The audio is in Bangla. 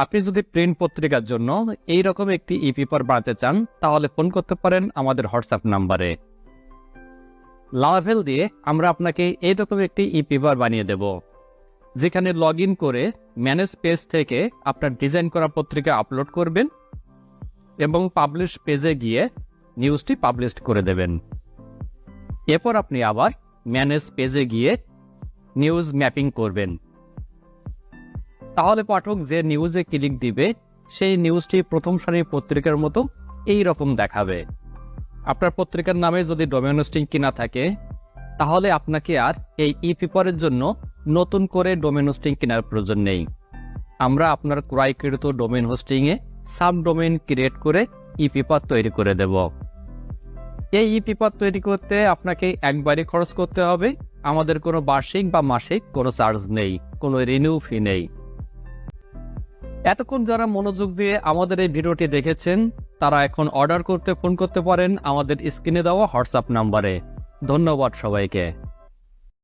আপনি যদি প্রিন্ট পত্রিকার জন্য এই রকম একটি ই পেপার বানাতে চান তাহলে ফোন করতে পারেন আমাদের হোয়াটসঅ্যাপ নাম্বারে। লারাভেল দিয়ে আমরা আপনাকে এই রকম একটি ই পেপার বানিয়ে দেব, যেখানে লগ ইন করে ম্যানেজ পেজ থেকে আপনার ডিজাইন করা পত্রিকা আপলোড করবেন এবং পাবলিশ পেজে গিয়ে নিউজটি পাবলিশ করে দেবেন। এরপর আপনি আবার ম্যানেজ পেজে গিয়ে নিউজ ম্যাপিং করবেন। তাহলে পাঠক যে নিউজে ক্লিক দিবে সেই নিউজটি প্রথম সারির পত্রিকার মতো এই রকম দেখাবে। আপনার পত্রিকার নামে যদি ডোমেইন হোস্টিং কিনা থাকে তাহলে আপনাকে আর এই ই পেপারের জন্য নতুন করে ডোমেইন হোস্টিং কেনার প্রয়োজন নেই। আমরা আপনার ক্রয়কৃত ডোমেইন হোস্টিংয়ে সাব ডোমেইন ক্রিয়েট করে ই পেপার তৈরি করে দেব। এই ই পেপার তৈরি করতে আপনাকে একবারই খরচ করতে হবে, আমাদের কোনো বার্ষিক বা মাসিক কোনো চার্জ নেই, কোনো রিনিউ ফি নেই। এতক্ষণ যারা মনোযোগ দিয়ে আমাদের এই ভিডিওটি দেখেছেন তারা এখন অর্ডার করতে ফোন করতে পারেন আমাদের স্ক্রিনে দেওয়া হোয়াটসঅ্যাপ নাম্বারে। ধন্যবাদ সবাইকে।